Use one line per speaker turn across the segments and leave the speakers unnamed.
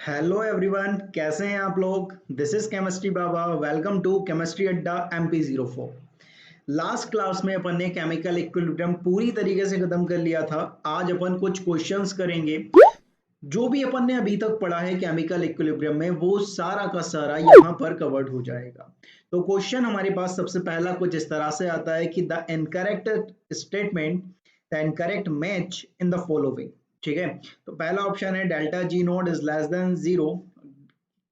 Hello everyone, कैसे हैं आप लोग। This is chemistry Baba. Welcome to chemistry Adda MP04। Last class में अपन ने केमिकल इक्विलिब्रियम पूरी तरीके से खत्म कर लिया था। आज अपन कुछ क्वेश्चंस करेंगे। जो भी अपन ने अभी तक पढ़ा है केमिकल इक्विलिब्रियम में वो सारा का सारा यहाँ पर कवर्ड हो जाएगा। तो क्वेश्चन हमारे पास सबसे पहला कुछ इस तरह से आता है कि the incorrect statement, the incorrect match in the following. ठीक है, तो पहला ऑप्शन है delta G note is less than zero,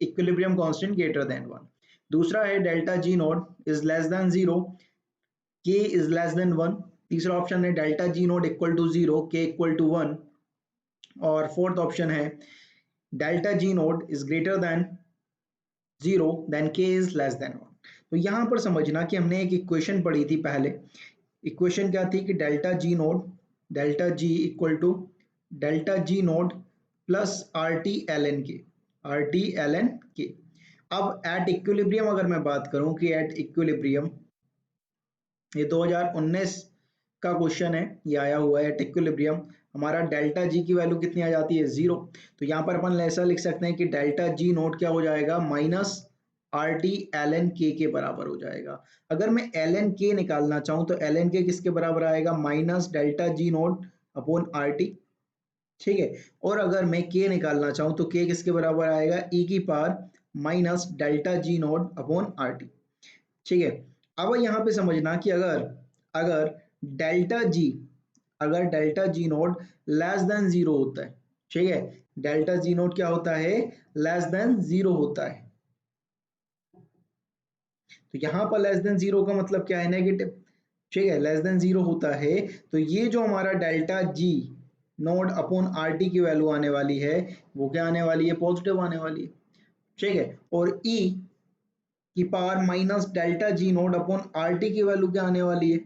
equilibrium constant greater than one. दूसरा है delta G note is less than zero, K is less than one. तीसरा option है delta G naught equal to zero, K equal to one. और fourth option है delta G note is greater than zero then K is less than one. तो यहां पर समझना कि हमने एक इक्वेशन पढ़ी थी पहले। इक्वेशन क्या थी कि delta G equal to delta G naught plus R T L N K. अब एट इक्विलिब्रियम अगर मैं बात करूं कि एट इक्विलिब्रियम, ये 2019 का क्वेश्चन है, ये आया हुआ है। एट इक्विलिब्रियम हमारा डेल्टा जी की वैल्यू कितनी आ जाती है, जीरो। तो यहाँ पर अपन ऐसा लिख सकते हैं कि डेल्टा जी नोट क्या हो जाएगा, minus R T L N K बराबर हो जाएगा। अगर मैं एल एन के निकालना चाहूँ तो एल एन के किसके बराबर आएगा, minus delta G naught upon R T. ठीक है, और अगर मैं के निकालना चाहूँ तो के किसके बराबर आएगा, ई की power minus delta G naught upon R T. ठीक है, अब यहाँ पे समझना कि अगर अगर डेल्टा जी अगर delta G note less than zero होता है। ठीक है, डेल्टा जी नोट क्या होता है, लेस देन जीरो होता है। तो यहाँ पर लेस देन जीरो का मतलब क्या है, नेगेटिव। ठीक है, लेस देन जीरो होता है तो ये जो हमारा delta G naught upon are T की वैल्यू आने वाली है वो क्या आने वाली है, पॉजिटिव आने वाली है। ठीक है, और ई की power minus delta G naught upon are T की वैल्यू क्या आने वाली है,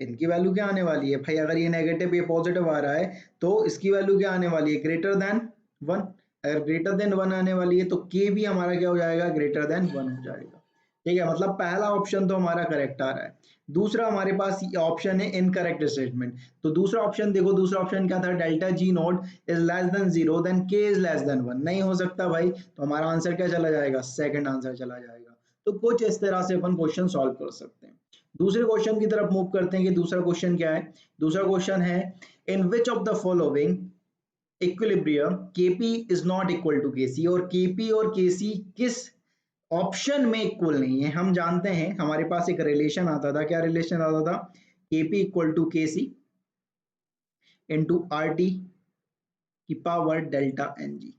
इनकी वैल्यू क्या आने वाली है भाई, अगर ये नेगेटिव ये पॉजिटिव आ रहा है तो इसकी वैल्यू क्या आने वाली है, ग्रेटर देन वन। अगर ग्रेटर देन वन आने वाली है तो के भी हमारा क्या हो जाएगा, ग्रेटर देन वन हो जाएगा। ठीक है, मतलब पहला ऑप्शन तो हमारा करेक्ट आ रहा है। दूसरा हमारे पास ऑप्शन है इनकरेक्ट स्टेटमेंट। तो दूसरा ऑप्शन देखो, दूसरा ऑप्शन क्या था, delta G note is less than zero then K is less than one. नहीं हो सकता भाई, तो हमारा आंसर क्या चला जाएगा, सेकंड आंसर चला जाएगा। तो कुछ इस तरह से अपन क्वेश्चन सॉल्व कर सकते हैं। दूसरे क्वेश्चन की तरफ मूव करते हैं कि दूसरा क्वेश्चन क्या है। दूसरा क्वेश्चन है in which of the following equilibrium KP is not equal to KC. और केपी और केसी किस ऑप्शन में इक्वल नहीं है। हम जानते हैं हमारे पास एक रिलेशन आता था, क्या रिलेशन आता था, KP equal to KC into R T की पावर डेल्टा एन जी।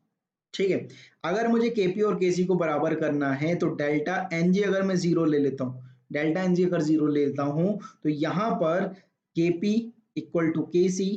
ठीक है, अगर मुझे केपी और केसी को बराबर करना है तो डेल्टा एन जी अगर मैं जीरो ले लेता हूँ, डेल्टा एन जी अगर जीरो ले लेता हूँ तो यहाँ पर KP equal to K C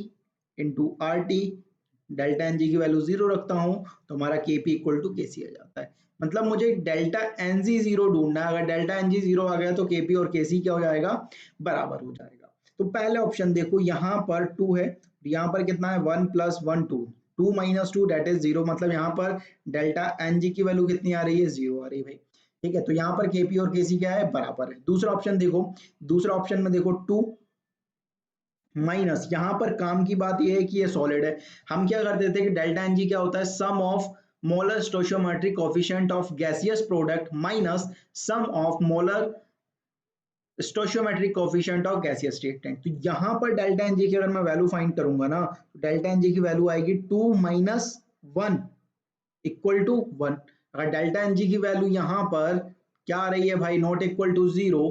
into R T, delta N G की वैल्यू जीरो रखता हूँ तो हमारा केपी इक्वल टू के सी आ जाता है। मतलब मुझे डेल्टा एन जी जीरो ढूंढना है। अगर डेल्टा एन जी जीरो आ गया तो केपी और केसी क्या हो जाएगा, बराबर हो जाएगा। तो पहले ऑप्शन देखो, यहाँ पर टू है, यहाँ पर कितना है, one plus one two, two minus two that is zero. मतलब यहाँ पर डेल्टा एन जी की वैल्यू कितनी आ रही है, जीरो आ रही है भाई। ठीक है, तो यहाँ पर केपी और केसी क्या है, बराबर है। दूसरा ऑप्शन देखो, दूसरा ऑप्शन में देखो टू माइनस, यहाँ पर काम की बात यह है कि ये सॉलिड है। हम क्या कर देते हैं कि डेल्टा एन जी क्या होता है, sum of molar stoichiometric coefficient of gaseous product minus sum of molar stoichiometric coefficient of gaseous state tank. तो यहाँ पर डेल्टा एन जी की अगर मैं वैल्यू फाइंड करूंगा ना तो डेल्टा एन जी की वैल्यू आएगी two minus one equal to one. अगर डेल्टा एन जी की वैल्यू यहाँ पर क्या आ रही है भाई, नॉट इक्वल टू जीरो।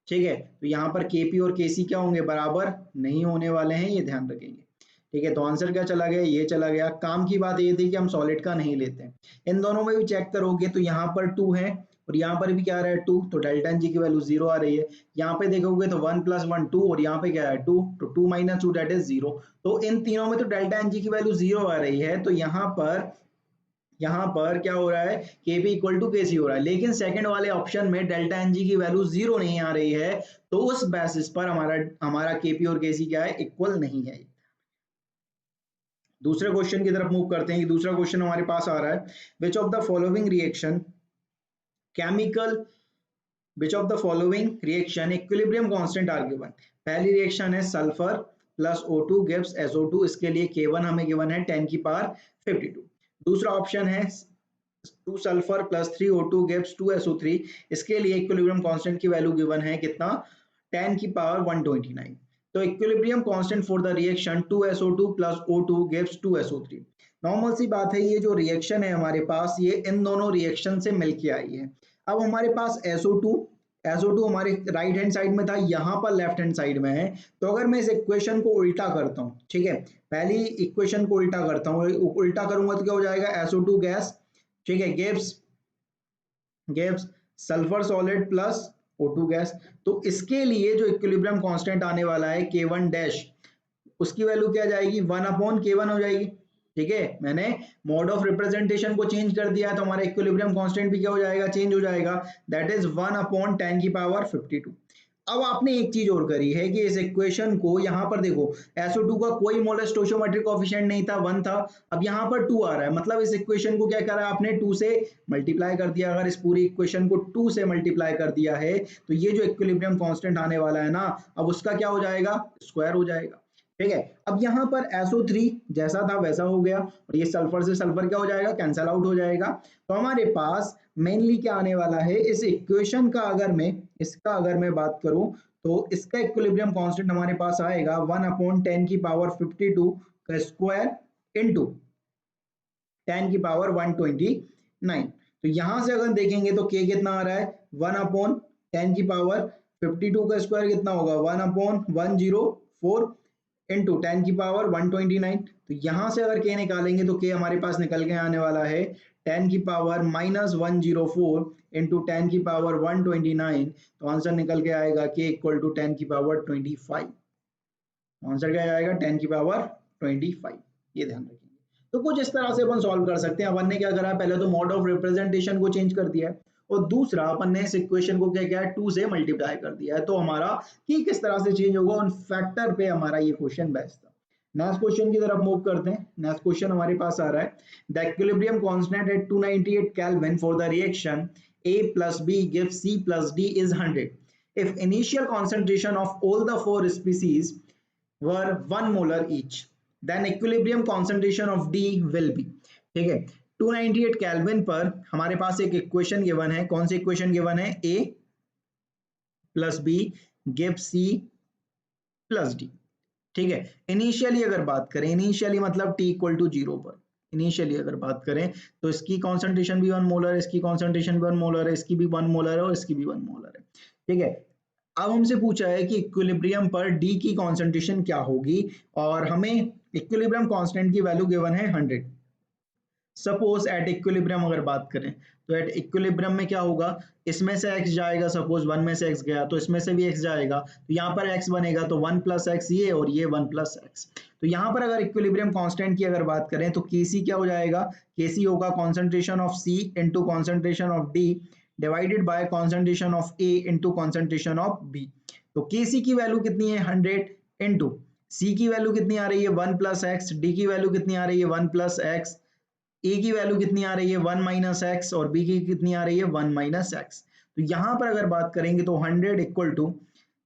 ठीक है, तो यहाँ पर केपी और केसी क्या होंगे, बराबर नहीं होने वाले हैं, ये ध्यान रखेंगे। ठीक है, तो आंसर क्या चला गया, ये चला गया। काम की बात ये थी कि हम सॉलिड का नहीं लेते हैं। इन दोनों में भी चेक करोगे तो यहाँ पर टू है और यहाँ पर भी क्या आ रहा है, टू। तो डेल्टा एन जी की वैल्यू जीरो आ रही है। यहाँ पे देखोगे तो वन प्लस वन टू और यहाँ पे क्या है, टू। तो two minus two that is zero. तो इन तीनों में तो डेल्टा एन जी की वैल्यू जीरो आ रही है। तो यहाँ पर क्या हो रहा है, के पी इक्वल टू के सी हो रहा है। लेकिन सेकंड वाले ऑप्शन में डेल्टा एन जी की वैल्यू जीरो नहीं आ रही है, तो उस बेसिस पर हमारा हमारा के पी और के सी क्या है, इक्वल नहीं है। दूसरे क्वेश्चन की तरफ मूव करते हैं कि दूसरा क्वेश्चन हमारे पास आ रहा है, which of the following reaction chemical which of the following reaction equilibrium constant are given. पहली रिएक्शन है sulphur plus O2 gives SO2। इसके लिए K1 हमें गिवन है 10 की पावर 52। दूसरा ऑप्शन है 2 sulphur plus 3 O2 gives 2 SO3। इसके लिए इक्विलिब्रियम कांस्टेंट की वैल्यू गिवन है कितना, 10 की पावर 129। तो equilibrium constant for the reaction 2 SO2 plus O2 gives 2 SO3। Normal सी बात है, ये जो रिएक्शन है हमारे पास, ये इन दोनों रिएक्शन से मिलके आई है। अब हमारे पास SO2 हमारे राइट हैंड साइड में था, यहाँ पर लेफ्ट हैंड साइड में है। तो अगर मैं इस इक्वेशन को उल्टा करता हूँ, ठीक है, पहली इक्वेशन को उल्टा करता हूँ, उल्टा करूंगा तो क्या हो जाएगा, SO2 गैस, ठीक है, gives sulphur solid plus O2 gas. तो इसके लिए जो इक्विलिब्रियम कांस्टेंट आने वाला है K1 डैश, उसकी वैल्यू क्या जाएगी, 1/K1 हो जाएगी। ठीक है, मैंने मोड ऑफ रिप्रेजेंटेशन को चेंज कर दिया, तो हमारा इक्विलिब्रियम कांस्टेंट भी क्या हो जाएगा, चेंज हो जाएगा। दैट इज 1/10 की पावर 52। अब आपने एक चीज और करी है कि इस इक्वेशन को यहाँ पर देखो, SO2 का कोई मोलर स्टोइचोमेट्रिक कोएफिशिएंट नहीं था, 1 था। अब यहाँ पर 2 आ रहा है, मतलब इस इक्वेशन को क्या करा आपने, 2 से मल्टीप्लाई कर दिया। अगर इस पूरी इक्वेशन को 2 से मल्टीप्लाई कर दिया है, तो ये जो इक्विलिब्रियम कांस्टेंट आने वाला है ना, अब उसका क्या हो जाएगा, स्क्वायर हो जाएगा। ठीक है, अब यहाँ पर SO3 जैसा था वैसा हो गया, और ये सल्फर से सल्फर क्या हो जाएगा, कैंसल आउट हो जाएगा। तो हमारे पास मेनली क्या आने वाला है इस इक्वेशन का, अगर मैं बात करूं, तो इसका इक्विलिब्रियम कांस्टेंट हमारे पास आएगा 1/10 की पावर 52 का स्क्वायर इंटू 10 की पावर 129। तो यहां से अगर देखेंगे तो k कितना आ रहा है, 1/10 की पावर 52 का स्क्वायर कितना होगा, 1/104 इंटू 10 की पावर 129। तो यहां से अगर k निकालेंगे तो k हमारे पास निकल के आने वाला है 10 की पावर -104 इंटू 10 की पावर 129। तो आंसर निकल के आएगा k इक्वल टू 10 की पावर 25। आंसर क्या आएगा, 10 की पावर 25। ये ध्यान रखेंगे। तो कुछ इस तरह से अपन सॉल्व कर सकते हैं। अपन ने क्या करा, पहले तो मोड ऑफ रिप्रेजेंटेशन को चेंज कर दिया है, और दूसरा अपन ने इस इक्वेशन को क्या किया है, 2 से मल्टीप्लाई कर दिया है। तो हमारा कि किस तरह से चेंज होगा उन फैक्टर पे हमारा ये क्वेश्चन बेस्ड था। नेक्स्ट क्वेश्चन की तरफ मूव करते हैं। नेक्स्ट क्वेश्चन हमारे पास आ रहा है, the equilibrium constant eight 298 kelvin for the reaction A plus B gives C plus D is 100 if initial concentration of all the 4 species were 1 molar each, then equilibrium concentration of D will be। ठीक है, 298 kelvin पर हमारे पास एक equation given है। कौन सी equation given है, A plus B gives C plus D। ठीक है, इनिशियली अगर बात करें, इनिशियली मतलब t इक्वल टू 0 पर, इनिशियली अगर बात करें तो इसकी कॉन्सेंट्रेशन भी 1 मोलर है, इसकी कॉन्सेंट्रेशन भी 1 मोलर है, इसकी भी 1 मोलर है, और इसकी भी 1 मोलर है। ठीक है, अब हमसे पूछा है कि इक्विलिब्रियम पर D की कॉन्सेंट्रेशन क्या होगी, और हमें इक्विलिब्रियम कांस्टेंट की वैल्यू गिवन है 100। सपोज एट इक्विलिब्रियम अगर बात करें, तो एट इक्विलिब्रियम में क्या होगा, इसमें से x जाएगा, सपोज 1 में से x गया तो इसमें से भी x जाएगा, तो यहाँ पर x बनेगा, तो 1 प्लस एक्स ये और ये 1 प्लस एक्स। तो यहाँ पर अगर इक्विलिब्रियम कांस्टेंट की अगर बात करें तो Kc क्या हो जाएगा, Kc होगा concentration of C into concentration of D divided by concentration of A into concentration of B। तो Kc की वैल्यू कितनी है 100 इंटू C की वैल्यू कितनी आ रही है 1 प्लस एक्स, D की वैल्यू कितनी आ रही है 1 प्लस एक्स, ए की वैल्यू कितनी आ रही है 1 माइनस एक्स, और बी की कितनी आ रही है 1 माइनस एक्स। तो यहां पर अगर बात करेंगे तो 100 इक्वल टू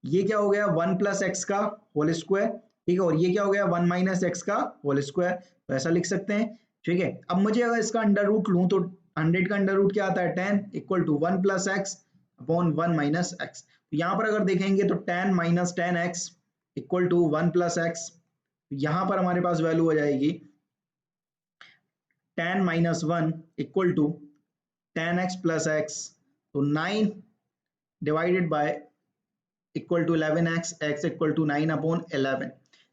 ये क्या हो गया 1 प्लस एक्स का होल स्क्वायर, ठीक है, और ये क्या हो गया 1 माइनस एक्स का होल स्क्वायर। तो ऐसा लिख सकते हैं। ठीक है, अब मुझे अगर इसका अंडर रूट लूं तो 100 का अंडर रूट क्या आता है 10 equal to 1 plus X upon 1 minus X. तो यहाँ पर अगर देखेंगे तो 10 minus 10 X equal to 1 plus X. यहाँ पर हमारे पास वैल्यू हो जाएगी 10 minus 1 equal to 10x plus x, तो 9 divided by equal to 11x, x equal to 9 upon 11,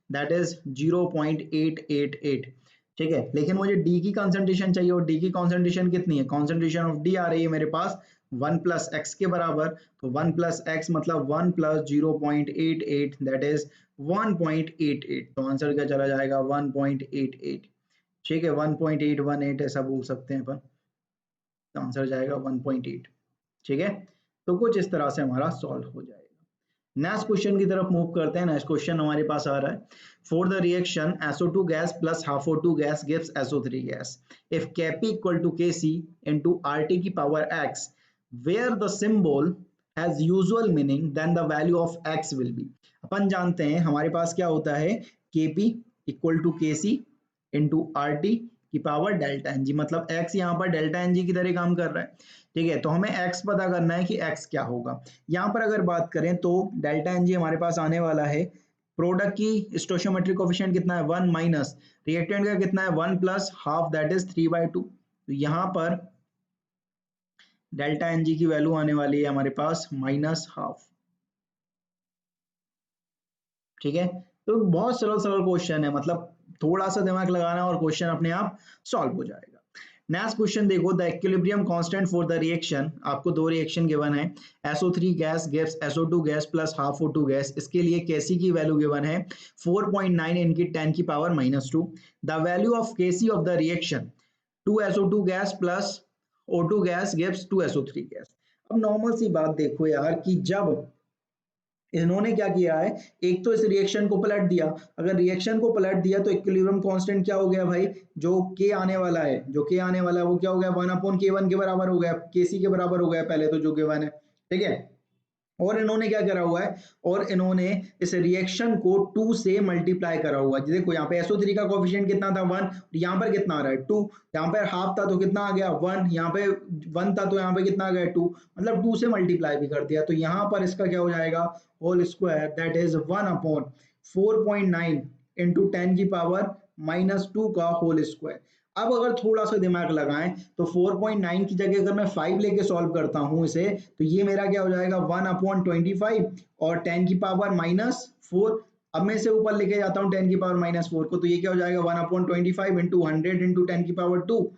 that is 0.888। ठीक है, लेकिन मुझे D की कॉन्सेंट्रेशन चाहिए, और D की कॉन्सेंट्रेशन कितनी है, कॉन्सेंट्रेशन ऑफ D आ रही है मेरे पास 1 प्लस एक्स के बराबर। तो 1 प्लस एक्स मतलब 1 प्लस 0.88, दैट इज 1.88। तो आंसर क्या चला जाएगा 1.88। ठीक है, 1.818 ऐसा बोल सकते हैं अपन, आंसर जाएगा 1.8। ठीक है, तो कुछ इस तरह से हमारा सॉल्व हो जाएगा। नेक्स्ट क्वेश्चन की तरफ मूव करते हैं। नेक्स्ट क्वेश्चन हमारे पास आ रहा है, for the reaction SO2 gas plus half O2 gas gives SO3 gas if Kp equal to Kc into RT की power x where the symbol has usual meaning then the value of x will be. अपन जानते हैं हमारे पास क्या होता है, Kp equal to Kc into RT की पावर डेल्टा एन जी, मतलब x यहाँ पर डेल्टा एन जी की तरह काम कर रहा है। ठीक है, तो हमें x पता करना है कि x क्या होगा। यहाँ पर अगर बात करें तो डेल्टा एन जी हमारे पास आने वाला है, प्रोडक्ट की स्टोइकियोमेट्रिक कोएफिशिएंट कितना है 1 माइनस रिएक्टेंट का कितना है 1 प्लस हाफ दैट इज 3/2। तो यहाँ पर डेल्टा एन जी की वैल्यू आने वाली है हमारे पास -हाफ। ठीक है, तो बहुत सरल सरल क्वेश्चन है, मतलब थोड़ा सा दिमाग लगाना और क्वेश्चन अपने आप सॉल्व हो जाएगा। नेक्स्ट क्वेश्चन देखो, the equilibrium constant for the reaction, आपको दो रिएक्शन गिवन है, SO3 gas gives SO2 gas plus half O2 gas, इसके लिए Kc की वैल्यू गिवन है 4.9 इनकी 10 की power -2। The value of Kc of the reaction 2SO2 gas plus O2 gas gives 2SO3 gas. अब नॉर्मल सी बात देखो यार कि जब इन्होंने क्या किया है, एक तो इस रिएक्शन को पलट दिया, अगर रिएक्शन को पलट दिया तो इक्विलिब्रियम कांस्टेंट क्या हो गया भाई, जो के आने वाला है, जो के आने वाला है वो क्या हो गया 1/K1 के बराबर हो गया, केसी के बराबर हो गया पहले तो जो गिवन है। ठीक है, और इन्होंने क्या करा हुआ है, और इन्होंने इस रिएक्शन को 2 से मल्टीप्लाई करा हुआ है। देखो यहाँ पे SO3 का कोएफिशिएंट कितना था 1, यहाँ पर कितना आ रहा है 2, यहाँ पर हाफ था तो कितना आ गया 1, यहाँ पे 1 था तो यहाँ पे कितना आ गया 2, मतलब 2 से मल्टीप्लाई भी कर दिया। तो यहाँ पर इसका क्या हो जाएगा whole square that is 1/4.9 into 10 की पावर -2 का होल स्क्वायर। अब अगर थोड़ा सा दिमाग लगाएं तो 4.9 की जगह अगर मैं 5 लेके सॉल्व करता हूं इसे, तो ये मेरा क्या हो जाएगा 1/25 और 10 की पावर -4। अब मैं इसे ऊपर लेके जाता हूं 10 की पावर -4 को, तो ये क्या हो जाएगा 1/25 इंटू 100 इंटू 10 की पावर 2।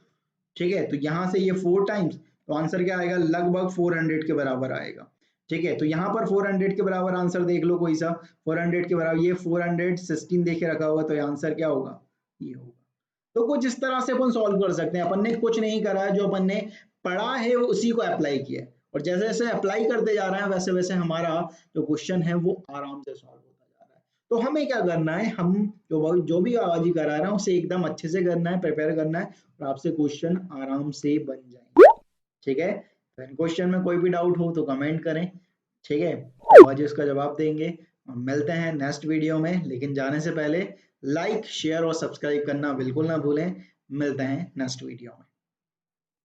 ठीक है, तो यहां से ये 4 टाइम्स, तो आंसर क्या आएगा लगभग 400 के बराबर आएगा। ठीक है, तो यहाँ पर 400 के बराबर आंसर देख लो कोई सा, 400 के बराबर, ये 416 देखे रखा होगा, तो ये आंसर क्या होगा, ये होगा। तो कुछ इस तरह से अपन सॉल्व कर सकते हैं। अपन ने कुछ नहीं करा है, जो अपन ने पढ़ा है वो उसी को अप्लाई किया है, और जैसे जैसे अप्लाई करते जा रहे हैं वैसे वैसे हमारा जो क्वेश्चन है वो आराम से सॉल्व होता जा रहा है। तो हमें क्या करना है, हम जो भी आवाजी करा रहे हैं उसे एकदम अच्छे से करना है, प्रिपेयर करना है, और आपसे क्वेश्चन आराम से बन जाएंगे। ठीक है, तो इन क्वेश्चन में कोई भी डाउट हो तो कमेंट करें। ठीक है, आज इसका जवाब देंगे। मिलते हैं नेक्स्ट वीडियो में, लेकिन जाने से पहले लाइक शेयर और सब्सक्राइब करना बिल्कुल ना भूलें। मिलते हैं नेक्स्ट वीडियो में।